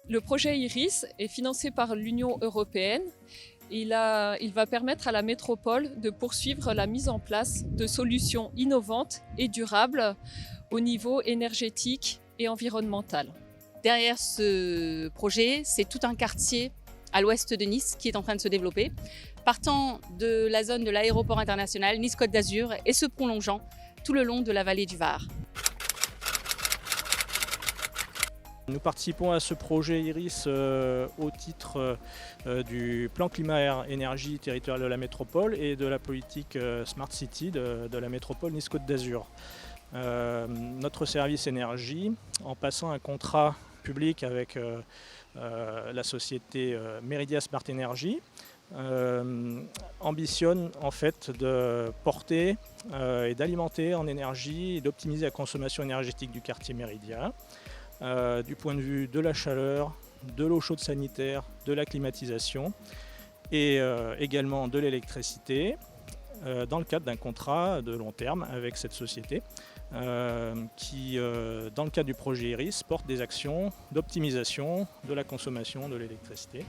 Le projet IRIS est financé par l'Union européenne. Il va permettre à la métropole de poursuivre la mise en place de solutions innovantes et durables au niveau énergétique et environnemental. Derrière ce projet, c'est tout un quartier à l'ouest de Nice qui est en train de se développer, partant de la zone de l'aéroport international Nice-Côte d'Azur et se prolongeant tout le long de la vallée du Var. Nous participons à ce projet IRIS au titre du plan climat-énergie territorial de la métropole et de la politique Smart City de la métropole Nice-Côte d'Azur. Notre service énergie, en passant un contrat public avec la société Meridia Smart Energy, ambitionne en fait de porter et d'alimenter en énergie et d'optimiser la consommation énergétique du quartier Meridia. Du point de vue de la chaleur, de l'eau chaude sanitaire, de la climatisation et également de l'électricité dans le cadre d'un contrat de long terme avec cette société qui, dans le cadre du projet IRIS, porte des actions d'optimisation de la consommation de l'électricité,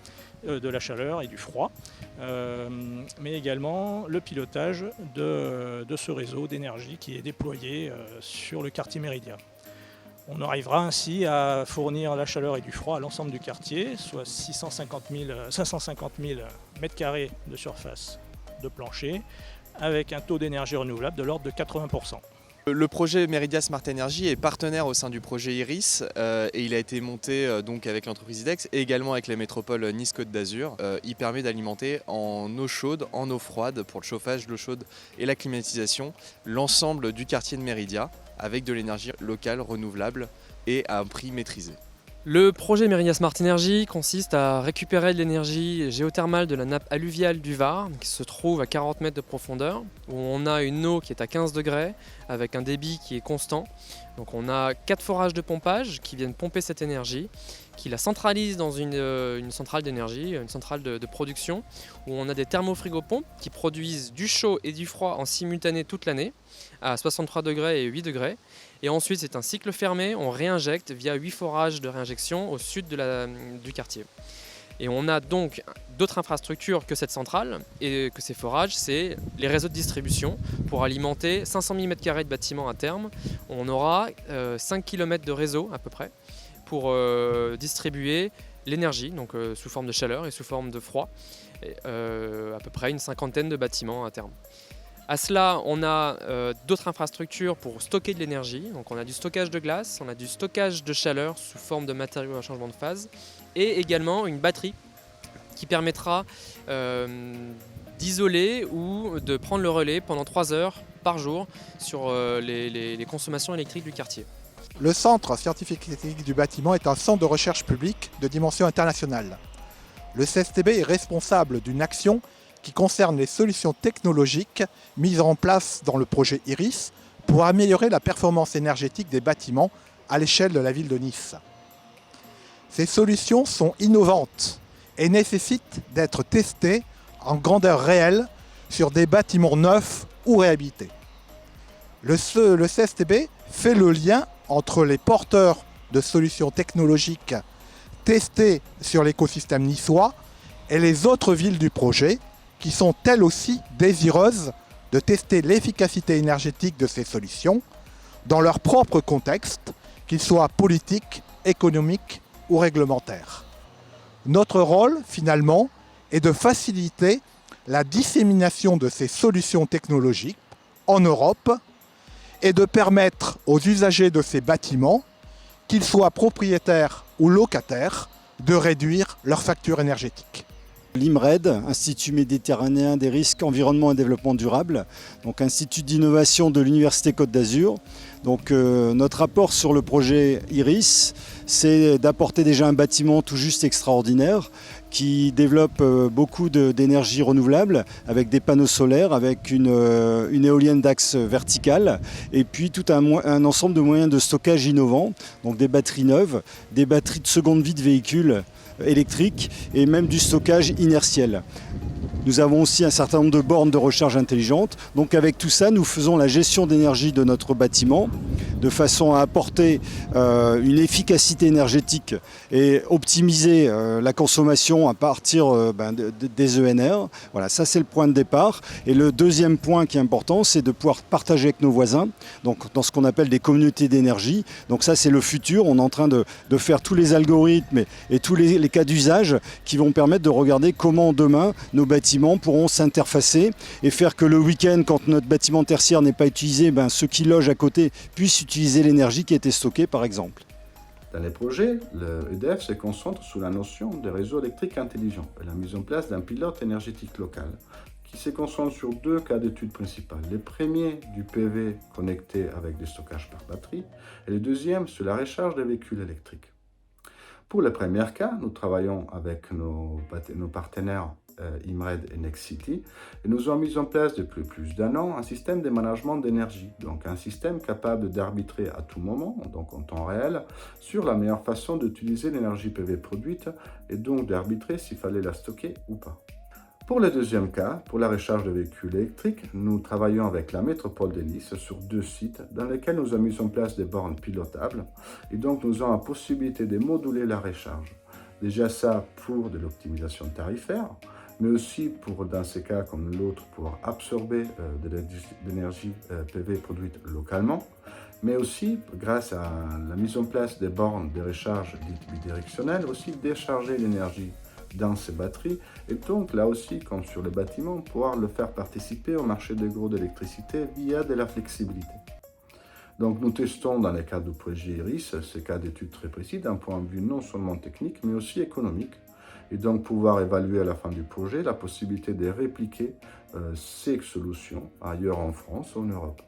de la chaleur et du froid, mais également le pilotage de ce réseau d'énergie qui est déployé sur le quartier Meridia. On arrivera ainsi à fournir la chaleur et du froid à l'ensemble du quartier, soit 550 000 m² de surface de plancher, avec un taux d'énergie renouvelable de l'ordre de 80%. Le projet Meridia Smart Energy est partenaire au sein du projet IRIS et il a été monté donc avec l'entreprise IDEX et également avec la métropole Nice-Côte d'Azur. Il permet d'alimenter en eau chaude, en eau froide pour le chauffage, l'eau chaude et la climatisation l'ensemble du quartier de Meridia avec de l'énergie locale renouvelable et à un prix maîtrisé. Le projet Meridia Smart Energy consiste à récupérer de l'énergie géothermale de la nappe alluviale du Var, qui se trouve à 40 mètres de profondeur, où on a une eau qui est à 15 degrés, avec un débit qui est constant. Donc on a 4 forages de pompage qui viennent pomper cette énergie, qui la centralisent dans une centrale d'énergie, une centrale de production, où on a des thermofrigopompes qui produisent du chaud et du froid en simultané toute l'année, à 63 degrés et 8 degrés. Et ensuite, c'est un cycle fermé, on réinjecte via 8 forages de réinjection au sud du quartier. Et on a donc d'autres infrastructures que cette centrale et que ces forages, c'est les réseaux de distribution pour alimenter 500 000 m² de bâtiments à terme. On aura 5 km de réseau à peu près pour distribuer l'énergie, donc sous forme de chaleur et sous forme de froid, et, à peu près une cinquantaine de bâtiments à terme. À cela, on a d'autres infrastructures pour stocker de l'énergie. Donc on a du stockage de glace, on a du stockage de chaleur sous forme de matériaux à changement de phase et également une batterie qui permettra d'isoler ou de prendre le relais pendant 3 heures par jour sur les consommations électriques du quartier. Le Centre scientifique et technique du bâtiment est un centre de recherche publique de dimension internationale. Le CSTB est responsable d'une action qui concerne les solutions technologiques mises en place dans le projet IRIS pour améliorer la performance énergétique des bâtiments à l'échelle de la ville de Nice. Ces solutions sont innovantes et nécessitent d'être testées en grandeur réelle sur des bâtiments neufs ou réhabilités. Le CSTB fait le lien entre les porteurs de solutions technologiques testées sur l'écosystème niçois et les autres villes du projet, qui sont elles aussi désireuses de tester l'efficacité énergétique de ces solutions dans leur propre contexte, qu'il soit politique, économique ou réglementaire. Notre rôle, finalement, est de faciliter la dissémination de ces solutions technologiques en Europe et de permettre aux usagers de ces bâtiments, qu'ils soient propriétaires ou locataires, de réduire leur facture énergétique. L'IMRED, Institut méditerranéen des risques environnement et développement durable, donc institut d'innovation de l'Université Côte d'Azur. Donc notre rapport sur le projet IRIS, c'est d'apporter déjà un bâtiment tout juste extraordinaire qui développe beaucoup d'énergie renouvelable avec des panneaux solaires, avec une éolienne d'axe verticale et puis tout un ensemble de moyens de stockage innovants, donc des batteries neuves, des batteries de seconde vie de véhicules électriques et même du stockage inertiel. Nous avons aussi un certain nombre de bornes de recharge intelligente. Donc avec tout ça, nous faisons la gestion d'énergie de notre bâtiment de façon à apporter une efficacité énergétique et optimiser la consommation à partir des ENR. Voilà, ça c'est le point de départ. Et le deuxième point qui est important, c'est de pouvoir partager avec nos voisins, donc dans ce qu'on appelle des communautés d'énergie. Donc ça c'est le futur. On est en train de faire tous les algorithmes et tous les cas d'usage qui vont permettre de regarder comment demain nos bâtiments pourront s'interfacer et faire que le week-end, quand notre bâtiment tertiaire n'est pas utilisé, ceux qui logent à côté puissent utiliser l'énergie qui a été stockée par exemple. Dans les projets, le EDF se concentre sur la notion de réseau électrique intelligent et la mise en place d'un pilote énergétique local qui se concentre sur deux cas d'études principales. Le premier, du PV connecté avec des stockages par batterie, et le deuxième, sur la recharge des véhicules électriques. Pour le premier cas, nous travaillons avec nos partenaires IMRED et NextCity et nous avons mis en place depuis plus d'un an un système de management d'énergie, donc un système capable d'arbitrer à tout moment, donc en temps réel, sur la meilleure façon d'utiliser l'énergie PV produite et donc d'arbitrer s'il fallait la stocker ou pas. Pour le deuxième cas, pour la recharge de véhicules électriques, nous travaillons avec la métropole de Nice sur 2 sites dans lesquels nous avons mis en place des bornes pilotables et donc nous avons la possibilité de moduler la recharge. Déjà ça pour de l'optimisation tarifaire, mais aussi pour, dans ces cas comme l'autre, pour absorber de l'énergie PV produite localement, mais aussi grâce à la mise en place des bornes de recharge dites bidirectionnelles, aussi décharger l'énergie dans ces batteries et donc là aussi comme sur les bâtiments pouvoir le faire participer au marché des gros d'électricité via de la flexibilité. Donc nous testons dans le cadre du projet IRIS ces cas d'études très précis d'un point de vue non seulement technique mais aussi économique et donc pouvoir évaluer à la fin du projet la possibilité de répliquer ces solutions ailleurs en France ou en Europe.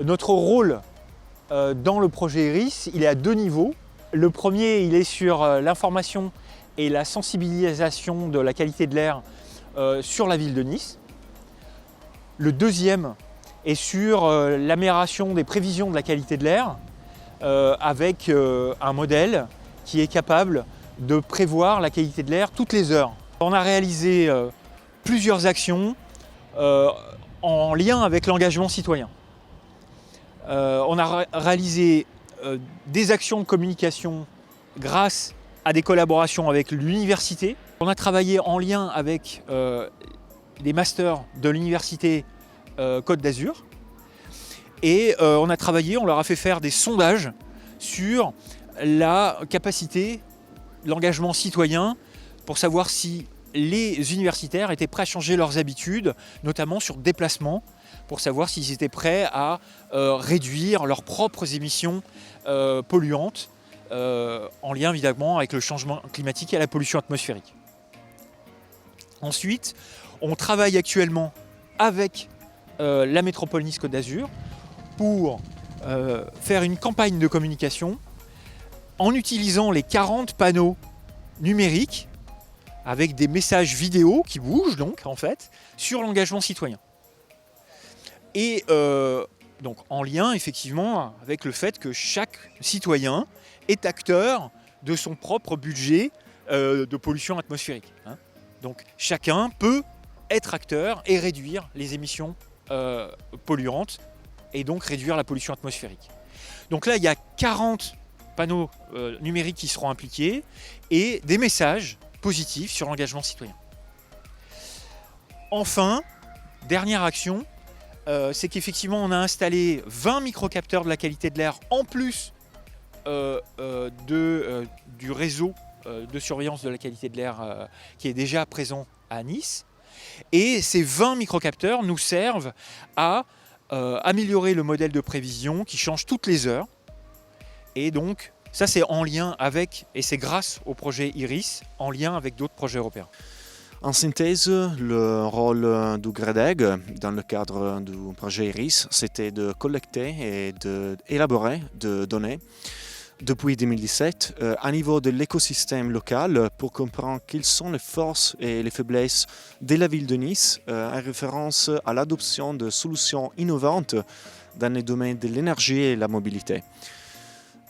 Notre rôle dans le projet IRIS, il est à 2 niveaux. Le premier, il est sur l'information et la sensibilisation de la qualité de l'air sur la ville de Nice. Le deuxième est sur l'amélioration des prévisions de la qualité de l'air avec un modèle qui est capable de prévoir la qualité de l'air toutes les heures. On a réalisé plusieurs actions en lien avec l'engagement citoyen. On a réalisé des actions de communication grâce à des collaborations avec l'université. On a travaillé en lien avec des masters de l'université Côte d'Azur et on leur a fait faire des sondages sur la capacité, l'engagement citoyen pour savoir si les universitaires étaient prêts à changer leurs habitudes, notamment sur déplacement, pour savoir s'ils étaient prêts à réduire leurs propres émissions polluantes en lien évidemment avec le changement climatique et la pollution atmosphérique. Ensuite, on travaille actuellement avec la métropole Nice Côte d'Azur pour faire une campagne de communication en utilisant les 40 panneaux numériques avec des messages vidéo qui bougent donc en fait sur l'engagement citoyen. Et donc en lien effectivement avec le fait que chaque citoyen est acteur de son propre budget de pollution atmosphérique. Donc chacun peut être acteur et réduire les émissions polluantes et donc réduire la pollution atmosphérique. Donc là il y a 40 panneaux numériques qui seront impliqués et des messages positifs sur l'engagement citoyen. Enfin, dernière action, c'est qu'effectivement on a installé 20 microcapteurs de la qualité de l'air en plus du réseau de surveillance de la qualité de l'air qui est déjà présent à Nice. Et ces 20 microcapteurs nous servent à améliorer le modèle de prévision qui change toutes les heures. Et donc ça c'est en lien avec, et c'est grâce au projet IRIS, en lien avec d'autres projets européens. En synthèse, le rôle du GREDEG dans le cadre du projet IRIS, c'était de collecter et d'élaborer des données depuis 2017 à niveau de l'écosystème local pour comprendre quelles sont les forces et les faiblesses de la ville de Nice en référence à l'adoption de solutions innovantes dans les domaines de l'énergie et la mobilité.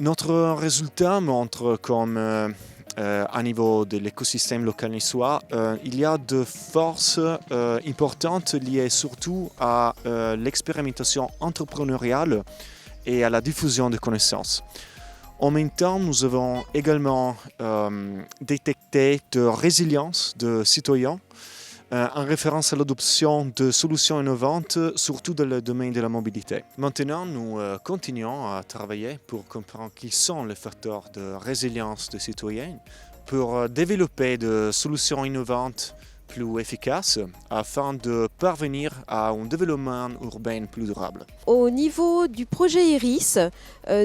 Notre résultat montre comme à niveau de l'écosystème local niçois, il y a de forces importantes liées surtout à l'expérimentation entrepreneuriale et à la diffusion de connaissances. En même temps, nous avons également détecté de résilience de citoyens en référence à l'adoption de solutions innovantes, surtout dans le domaine de la mobilité. Maintenant, nous continuons à travailler pour comprendre quels sont les facteurs de résilience des citoyens, pour développer des solutions innovantes plus efficaces afin de parvenir à un développement urbain plus durable. Au niveau du projet IRIS,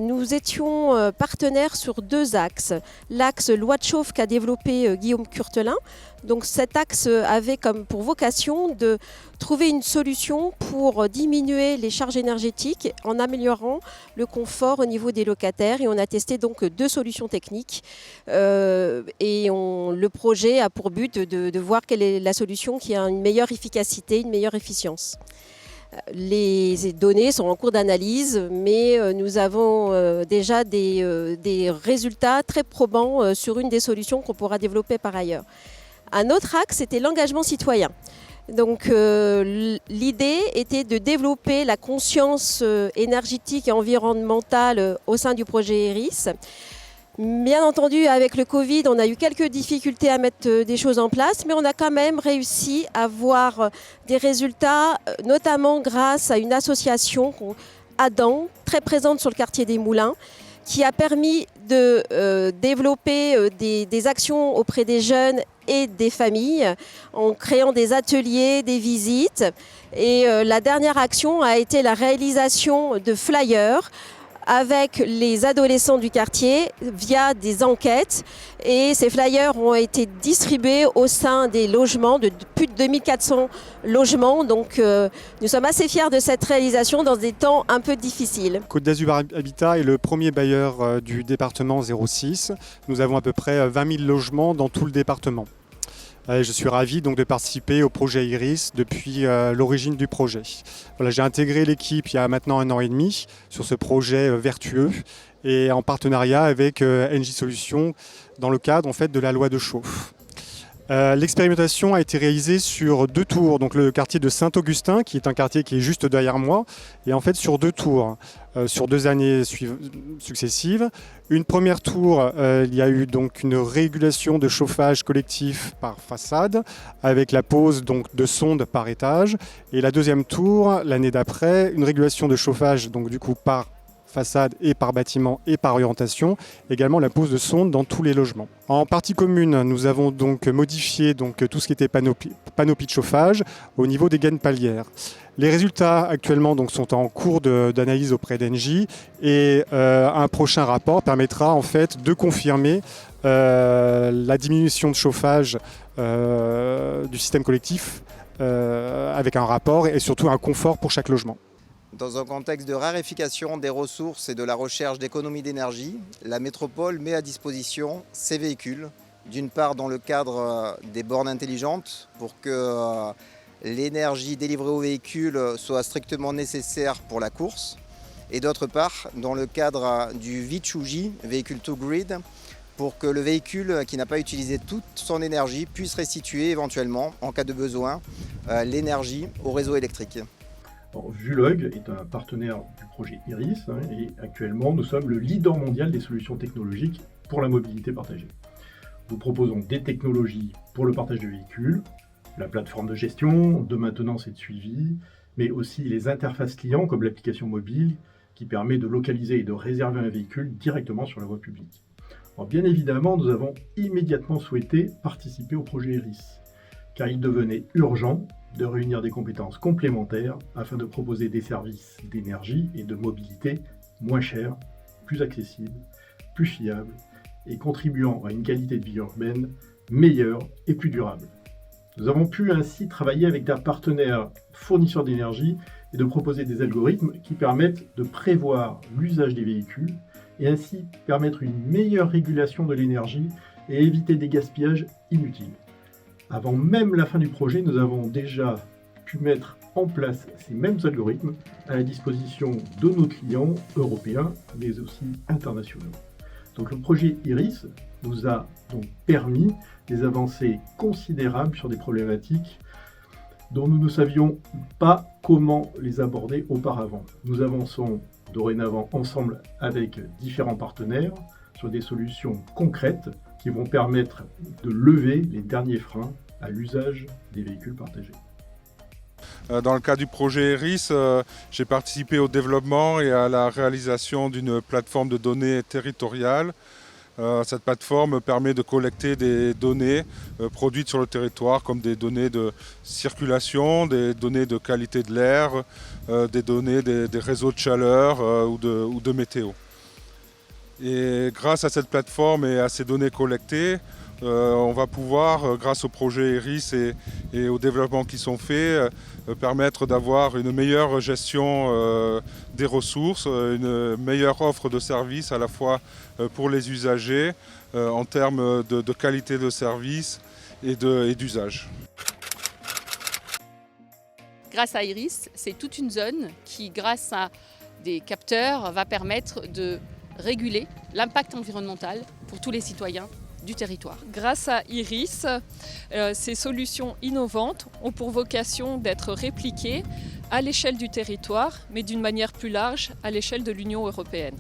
nous étions partenaires sur 2 axes. L'axe loi de chauffe qu'a développé Guillaume Curtelin. Donc cet axe avait comme pour vocation de trouver une solution pour diminuer les charges énergétiques en améliorant le confort au niveau des locataires. Et on a testé donc 2 solutions techniques. Le projet a pour but de voir quelle est la solution qui a une meilleure efficacité, une meilleure efficience. Les données sont en cours d'analyse, mais nous avons déjà des résultats très probants sur une des solutions qu'on pourra développer par ailleurs. Un autre axe, c'était l'engagement citoyen. Donc l'idée était de développer la conscience énergétique et environnementale au sein du projet IRIS. Bien entendu, avec le Covid, on a eu quelques difficultés à mettre des choses en place, mais on a quand même réussi à voir des résultats, notamment grâce à une association, Adam, très présente sur le quartier des Moulins, qui a permis de développer des actions auprès des jeunes et des familles en créant des ateliers, des visites. Et la dernière action a été la réalisation de flyers avec les adolescents du quartier via des enquêtes. Et ces flyers ont été distribués au sein des logements, de plus de 2400 logements. Donc nous sommes assez fiers de cette réalisation dans des temps un peu difficiles. Côte d'Azur Habitat est le premier bailleur du département 06. Nous avons à peu près 20 000 logements dans tout le département. Je suis ravi donc de participer au projet IRIS depuis l'origine du projet. Voilà, j'ai intégré l'équipe il y a maintenant 1 an et demi sur ce projet vertueux et en partenariat avec Engie Solutions dans le cadre en fait, de la loi de chauffe. L'expérimentation a été réalisée sur 2 tours, donc le quartier de Saint-Augustin, qui est un quartier qui est juste derrière moi, et en fait sur 2 tours, sur 2 années successives. Une première tour, il y a eu donc une régulation de chauffage collectif par façade, avec la pose donc, de sondes par étage. Et la deuxième tour, l'année d'après, une régulation de chauffage donc du coup par façade et par bâtiment et par orientation, également la pose de sondes dans tous les logements. En partie commune, nous avons donc modifié donc, tout ce qui était panoplie de chauffage au niveau des gaines palières. Les résultats actuellement donc, sont en cours d'analyse auprès d'Engie et un prochain rapport permettra en fait de confirmer la diminution de chauffage du système collectif avec un rapport et surtout un confort pour chaque logement. Dans un contexte de raréfaction des ressources et de la recherche d'économie d'énergie, la métropole met à disposition ses véhicules, d'une part dans le cadre des bornes intelligentes pour que l'énergie délivrée aux véhicules soit strictement nécessaire pour la course, et d'autre part dans le cadre du VTuji, Vehicle to Grid, pour que le véhicule qui n'a pas utilisé toute son énergie puisse restituer éventuellement, en cas de besoin, l'énergie au réseau électrique. Vulog est un partenaire du projet IRIS et actuellement nous sommes le leader mondial des solutions technologiques pour la mobilité partagée. Nous proposons des technologies pour le partage de véhicules, la plateforme de gestion, de maintenance et de suivi, mais aussi les interfaces clients comme l'application mobile qui permet de localiser et de réserver un véhicule directement sur la voie publique. Alors bien évidemment, nous avons immédiatement souhaité participer au projet IRIS, car il devenait urgent de réunir des compétences complémentaires afin de proposer des services d'énergie et de mobilité moins chers, plus accessibles, plus fiables et contribuant à une qualité de vie urbaine meilleure et plus durable. Nous avons pu ainsi travailler avec des partenaires fournisseurs d'énergie et de proposer des algorithmes qui permettent de prévoir l'usage des véhicules et ainsi permettre une meilleure régulation de l'énergie et éviter des gaspillages inutiles. Avant même la fin du projet, nous avons déjà pu mettre en place ces mêmes algorithmes à la disposition de nos clients européens, mais aussi internationaux. Donc le projet IRIS nous a donc permis des avancées considérables sur des problématiques dont nous ne savions pas comment les aborder auparavant. Nous avançons dorénavant ensemble avec différents partenaires sur des solutions concrètes qui vont permettre de lever les derniers freins à l'usage des véhicules partagés. Dans le cas du projet ERIS, j'ai participé au développement et à la réalisation d'une plateforme de données territoriale. Cette plateforme permet de collecter des données produites sur le territoire, comme des données de circulation, des données de qualité de l'air, des données des réseaux de chaleur ou de météo. Et grâce à cette plateforme et à ces données collectées, on va pouvoir, grâce au projet ERIS et aux développements qui sont faits, permettre d'avoir une meilleure gestion des ressources, une meilleure offre de services à la fois pour les usagers en termes de qualité de service et d'usage. Grâce à IRIS, c'est toute une zone qui, grâce à des capteurs, va permettre de réguler l'impact environnemental pour tous les citoyens du territoire. Grâce à IRIS, ces solutions innovantes ont pour vocation d'être répliquées à l'échelle du territoire, mais d'une manière plus large à l'échelle de l'Union européenne.